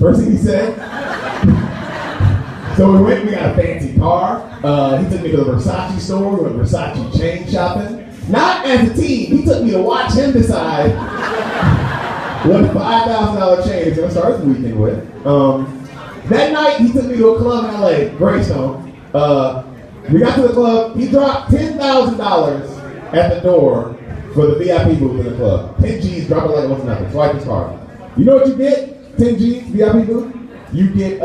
First thing he said. So we went, we got a fancy car. He took me to the Versace store, we went Versace chain shopping. Not as a team, he took me to watch him decide what a $5,000 chain is gonna start his weekend with. That night, he took me to a club in LA, Greystone. We got to the club, he dropped $10,000 at the door for the VIP booth in the club. 10 G's, drop it like it was nothing, swipe his card. You know what you get, 10 G's, VIP booth? You get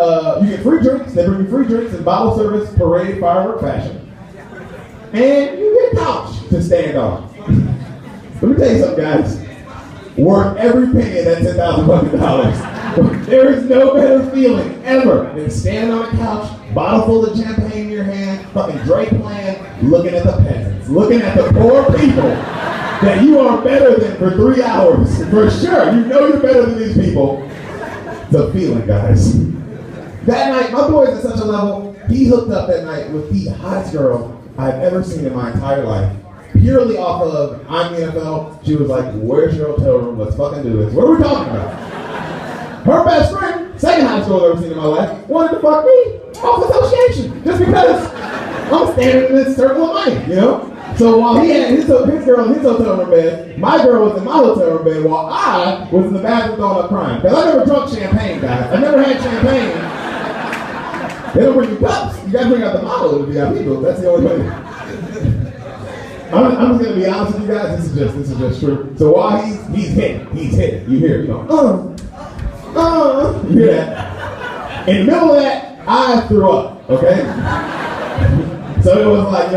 free drinks, they bring you free drinks in bottle service, parade, firework fashion. And you get a couch to stand on. Let me tell you something, guys. Worth every penny of that $10,000. There is no better feeling ever than standing on a couch, bottle full of champagne in your hand, fucking Drake playing, looking at the peasants, looking at the poor people that you are better than for 3 hours. For sure, you know you're better than these people. The feeling, guys. That night, my boy's at such a level, he hooked up that night with the hottest girl I've ever seen in my entire life. Purely off of, I'm the NFL, she was like, where's your hotel room? Let's fucking do this. What are we talking about? Her best friend, second hottest girl I've ever seen in my life, wanted to fuck me off association. Just because I'm standing in this circle of money, you know? So while he had his girl in his hotel room bed, my girl was in my hotel room bed while I was in the bathroom throwing up crying. Because I never drunk champagne, guys. I never had champagne. They don't bring you cups. You gotta bring out the bottle of the VIP booth. That's the only way. I'm just gonna be honest with you guys. This is just true. So while he's hitting, you hear, you know, you hear that. In the middle of that, I threw up. Okay. So it was like,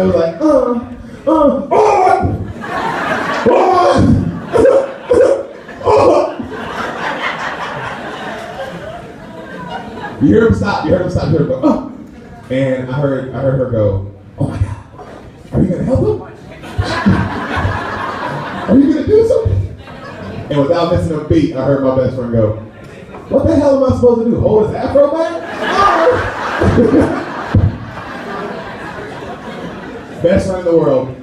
You heard him stop, you heard him go, And I heard her go, oh my God, are you gonna help him? Are you gonna do something? And without missing a beat, I heard my best friend go, what the hell am I supposed to do? Hold his afro back? Best friend in the world.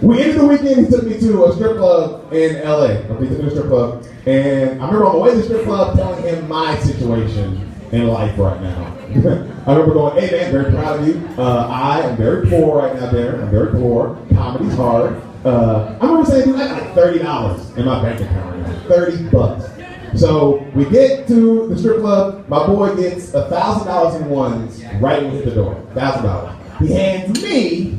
We ended the weekend, he took me to a strip club in LA. He took me to a strip club. And I remember on the way to the strip club telling him my situation in life right now. I remember going, hey man, very proud of you. I am very poor right now, Darren. I'm very poor. Comedy's hard. I remember saying, dude, I got like $30 in my bank account right now. $30. So we get to the strip club. My boy gets $1,000 in ones right when we hit the door. $1,000. He hands me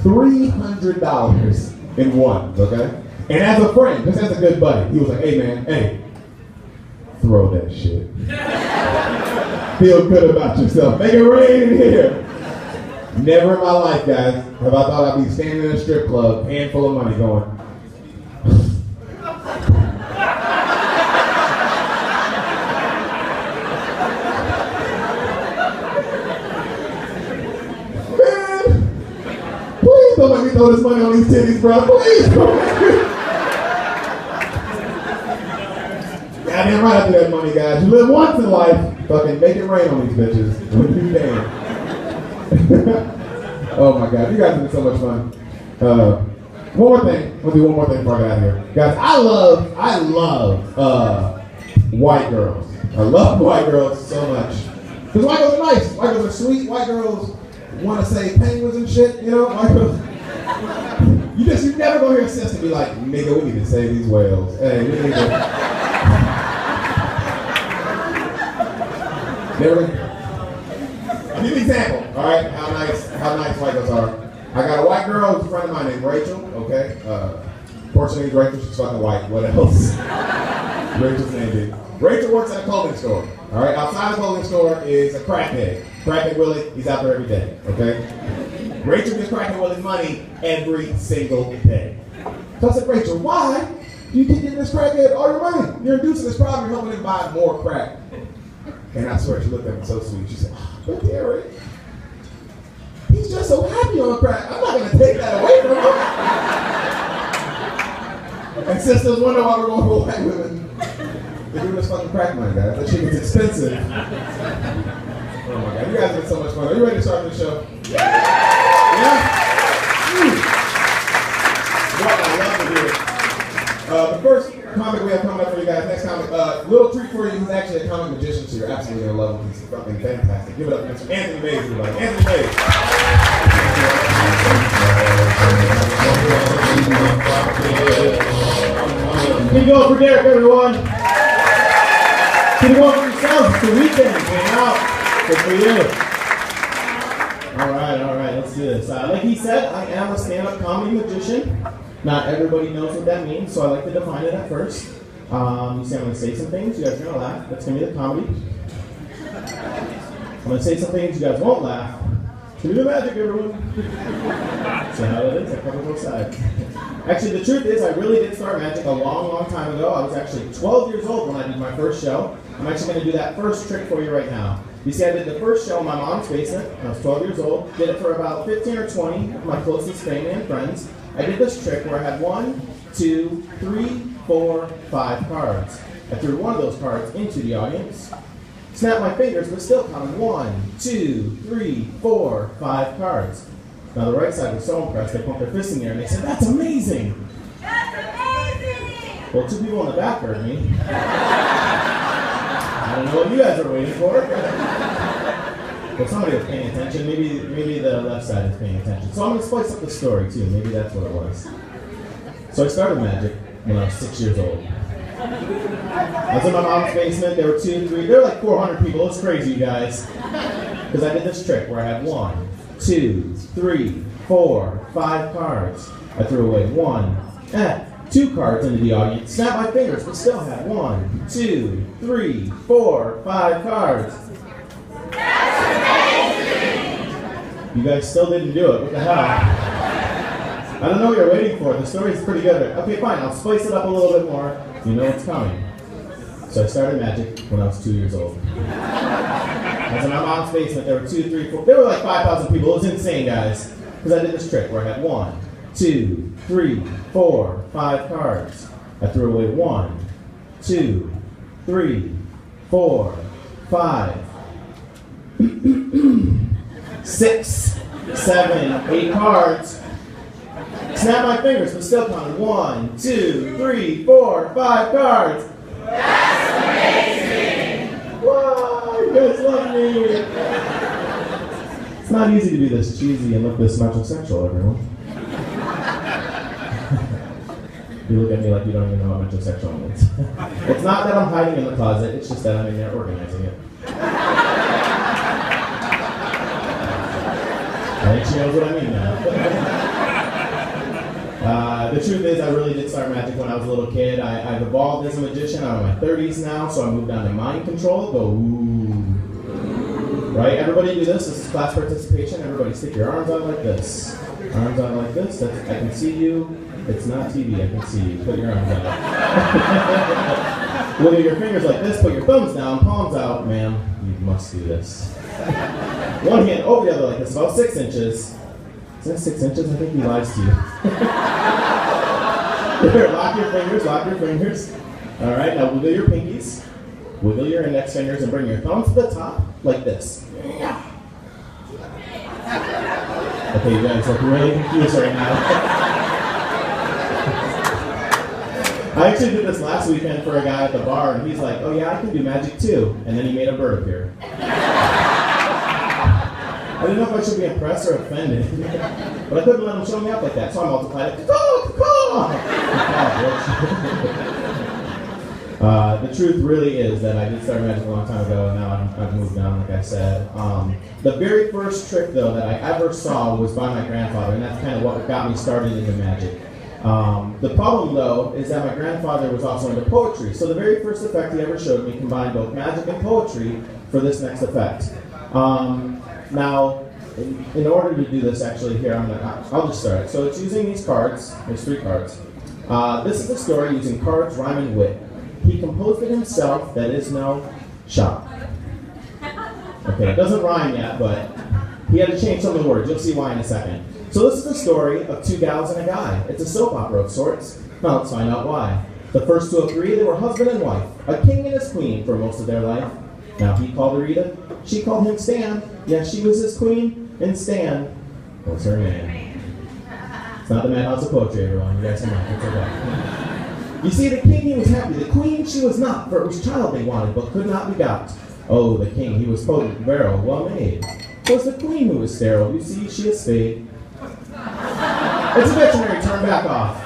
$300 in ones, okay? And as a friend, just as a good buddy, he was like, hey man, hey, throw that shit. Feel good about yourself. Make it rain in here. Never in my life, guys, have I thought I'd be standing in a strip club, handful of money going, don't let me throw this money on these titties, bro. Please. Goddamn right I do that money, guys. You live once in life. Fucking make it rain on these bitches when you can. Oh my God, you guys have been so much fun. One more thing. We'll do one more thing before I get out of here. Guys, I love white girls. I love white girls so much. Because white girls are nice. White girls are sweet. White girls want to say penguins and shit, you know? White girls. You never gonna hear a sister be like, nigga, we need to save these whales. Hey, we need to. Never. I'll give you an example, all right? How nice white girls are. I got a white girl who's a friend of mine named Rachel, okay? Fortunately, Rachel, she's fucking white. What else? Rachel's name, dude. Rachel works at a clothing store, all right? Outside the clothing store is a crackhead. Crackhead Willie, he's out there every day, okay? Rachel gets Crackhead Willie's money every single day. So I said, Rachel, why do you keep giving this crackhead all your money? You're inducing this problem, you're helping him buy more crack. And I swear, she looked at me so sweet. She said, but Derek, he's just so happy on crack. I'm not going to take that away from him. And sisters wonder why we're going to white women. They're doing this fucking crack money, guys. That shit is expensive. Oh my God, you guys have been so much fun. Are you ready to start the show? Yeah? What I love to hear. The first comic we have coming up for you guys, next comic, little treat for you, he's actually a comic magician, so you're absolutely going to love him. He's fucking fantastic. Give it up for Mr. Anthony Mays, everybody. Anthony Mays. Keep going for Derek, everyone. Keep going for yourselves. It's the weekend. Hang out. Good for you. All right, let's do this. Like he said, I am a stand-up comedy magician. Not everybody knows what that means, so I like to define it at first. You see, I'm going to say some things, you guys are going to laugh. That's going to be the comedy. I'm going to say some things, you guys won't laugh. It's going to be the magic, everyone. See how it is? I cover both sides. Actually, the truth is, I really did start magic a long, long time ago. I was actually 12 years old when I did my first show. I'm actually going to do that first trick for you right now. You see, I did the first show in my mom's basement. I was 12 years old. Did it for about 15 or 20 of my closest family and friends. I did this trick where I had 1, 2, 3, 4, 5 cards. I threw one of those cards into the audience, snapped my fingers, but still counted 1, 2, 3, 4, 5 cards. Now the right side was so impressed, they pumped their fists in the air and they said, "That's amazing!" That's amazing! Well, 2 people in the back heard me. I don't know what you guys are waiting for. But somebody was paying attention. Maybe the left side is paying attention. So I'm going to spice up the story too. Maybe that's what it was. So I started magic when I was 6 years old. I was in my mom's basement. There were 2, 3, there were like 400 people. It's crazy, you guys. Because I did this trick where I had 1, 2, 3, 4, 5 cards. I threw away 2 cards into the audience, snapped my fingers, but still had 1, 2, 3, 4, 5 cards. That's amazing! You guys still didn't do it. What the hell? I don't know what you're waiting for. The story's pretty good. Okay, fine. I'll spice it up a little bit more. You know what's coming. So I started magic when I was 2 years old. I was in my mom's basement. There were 2, 3, 4. There were like 5,000 people. It was insane, guys. Because I did this trick where I had 1, 2, 3, 4, 5 cards. I threw away 1, 2, 3, 4, 5, 6, 7, 8 cards. Snap my fingers, but still counted 1, 2, 3, 4, 5 cards. That's amazing! Wow, you guys love me! It's not easy to be this cheesy and look this metrosexual, everyone. You look at me like you don't even know what metrosexual means. It's not that I'm hiding in the closet, it's just that I'm in there organizing it. I think she knows what I mean now. The truth is, I really did start magic when I was a little kid. I've evolved as a magician. I'm in my 30s now, so I moved on to mind control. Go, ooh. Right? Everybody do this. This is class participation. Everybody stick your arms out like this. Arms out like this. I can see you. It's not TV. I can see you. Put your arms out. Wiggle your fingers like this. Put your thumbs down. Palms out. Ma'am, you must do this. One hand over the other like this. About 6 inches. Is that 6 inches? I think he lies to you. Here, lock your fingers, lock your fingers. All right, now wiggle your pinkies. Wiggle your index fingers and bring your thumbs to the top like this. Okay, you guys look really confused right now. I actually did this last weekend for a guy at the bar, and he's like, "Oh yeah, I can do magic too." And then he made a bird appear. I didn't know if I should be impressed or offended, but I couldn't let him show me up like that, so I multiplied it. The truth really is that I did start magic a long time ago, and now I've moved on, like I said. The very first trick, though, that I ever saw was by my grandfather, and that's kind of what got me started into magic. The problem, though, is that my grandfather was also into poetry, so the very first effect he ever showed me combined both magic and poetry for this next effect. Now, in order to do this, actually, here, I'll just start. So it's using these cards. There's 3 cards. This is the story using cards, rhyme, and wit. He composed it himself, that is no shop. Okay, it doesn't rhyme yet, but he had to change some of the words. You'll see why in a second. So this is the story of 2 gals and a guy. It's a soap opera of sorts. Now let's find out why. The first 2 agree they were husband and wife, a king and his queen for most of their life. Now he called her Rita, she called him Stan. Yeah, she was his queen, and Stan was her man. It's not the Madhouse of Poetry, everyone. You guys can laugh. It's okay. You see, the king, he was happy. The queen, she was not, for it was child they wanted, but could not be got. Oh, the king, he was potent, virile, well made. 'Twas the queen who was sterile. You see, she is spayed. It's a veterinary, turn back off.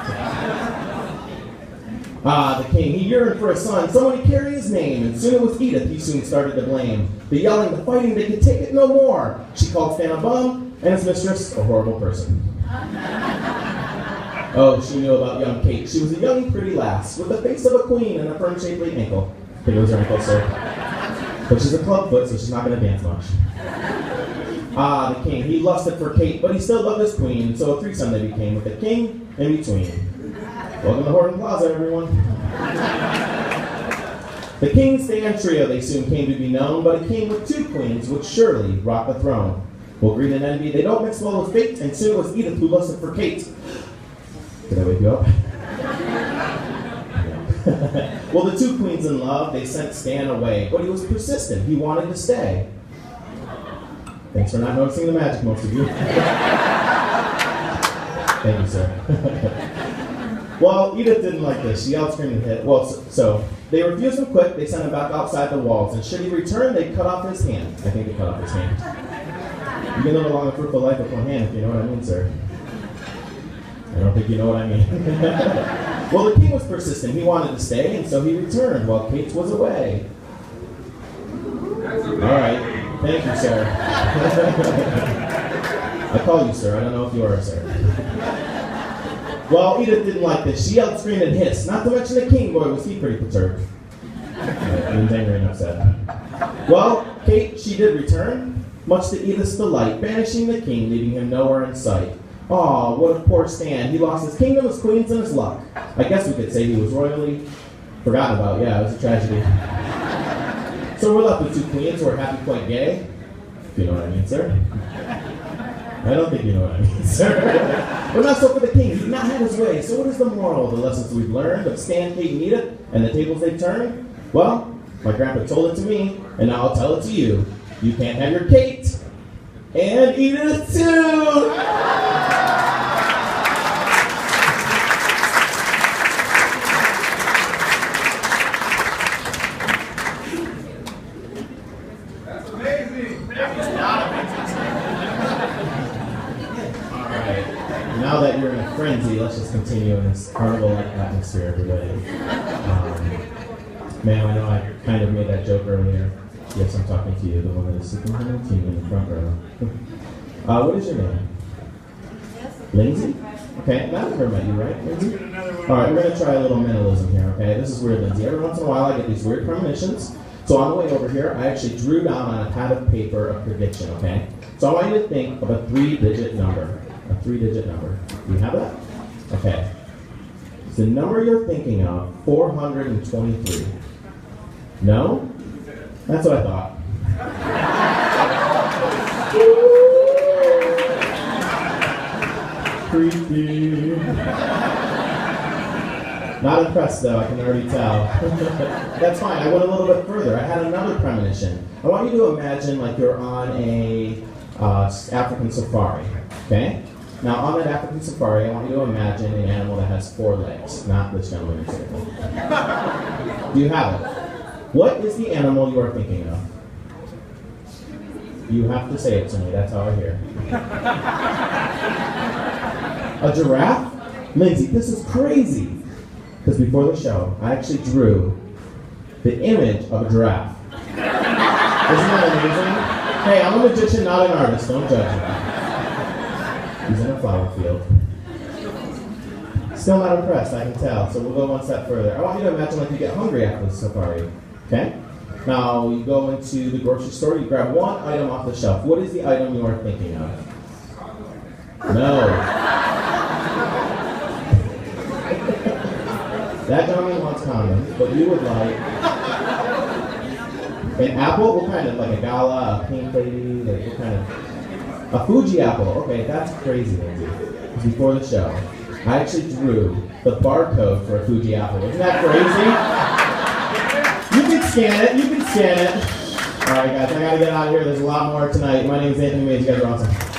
Ah, the king, he yearned for a son, someone to carry his name, and soon it was Edith he soon started to blame. The yelling, the fighting, they could take it no more. She called Stan a bum, and his mistress a horrible person. Oh, she knew about young Kate. She was a young, pretty lass, with the face of a queen and a firm, shapely ankle. I think it was her ankle, sir. But she's a clubfoot, so she's not going to dance much. Ah, the king, he lusted for Kate, but he still loved his queen, so a threesome they became, with the king in between. Welcome to Horton Plaza, everyone. The King's Stand Trio, they soon came to be known, but a king with two queens would surely rock the throne. Well, greed and envy, they don't mix well with fate, and soon it was Edith who lusted for Kate. Did I wake you up? Well, the two queens in love, they sent Stan away, but he was persistent. He wanted to stay. Thanks for not noticing the magic, most of you. Thank you, sir. Well, Edith didn't like this. She yelled, screamed, and hit. Well, so they refused him quick. They sent him back outside the walls, and should he return, they cut off his hand. I think they cut off his hand. You can live a long and fruitful life with one hand, if you know what I mean, sir. I don't think you know what I mean. Well, the king was persistent. He wanted to stay, and so he returned while Kate was away. All right. Thank you, sir. I call you sir. I don't know if you are a sir. Well, Edith didn't like this. She yelled, screamed, and hissed. Not to mention the king. Boy, was he pretty perturbed. He was angry and upset. Well, Kate, she did return, much to Edith's delight, banishing the king, leaving him nowhere in sight. Aw, what a poor Stan. He lost his kingdom, his queens, and his luck. I guess we could say he was royally forgotten about. Yeah, it was a tragedy. So we're left with two queens who are happy, quite gay. If you know what I mean, sir. I don't think you know what I mean, sir. But not so for the king. He did not have his way. So what is the moral of the lessons we've learned of Stan, Kate, and Edith, and the tables they've turned? Well, my grandpa told it to me, and now I'll tell it to you. You can't have your Kate and Edith too. Now that you're in a frenzy, let's just continue in this carnival-like atmosphere, everybody. Ma'am, I know I kind of made that joke earlier. Yes, I'm talking to you, the one that is sitting on the team in the front row. What is your name? Lindsay? Okay, now I've never met you, right, Lindsay? Alright, we're going to try a little mentalism here, okay? This is weird, Lindsay. Every once in a while I get these weird premonitions. So on the way over here, I actually drew down on a pad of paper a prediction, okay? So I want you to think of a 3-digit number. A 3-digit number. Do you have that? Okay. Is the number you're thinking of 423? No? That's what I thought. Creepy. Not impressed though, I can already tell. That's fine, I went a little bit further. I had another premonition. I want you to imagine like you're on a African safari, okay? Now on that African safari, I want you to imagine an animal that has 4 legs, not this gentleman in particular. Do you have it? What is the animal you are thinking of? You have to say it to me, that's how I hear. A giraffe? Lindsay, this is crazy. Because before the show, I actually drew the image of a giraffe. Isn't that amazing? Hey, I'm a magician, not an artist, don't judge me. He's in a flower field. Still not impressed, I can tell, so we'll go one step further. I want you to imagine like you get hungry after the safari, okay? Now, you go into the grocery store, you grab one item off the shelf. What is the item you are thinking of? No. That gentleman wants condoms, but you would like an apple? What kind of, like a gala, a pink lady, like what kind of? A Fuji apple. Okay, that's crazy, Lindsay. Before the show, I actually drew the barcode for a Fuji apple. Isn't that crazy? You can scan it. You can scan it. All right, guys, I gotta get out of here. There's a lot more tonight. My name is Anthony Mays. You guys are awesome.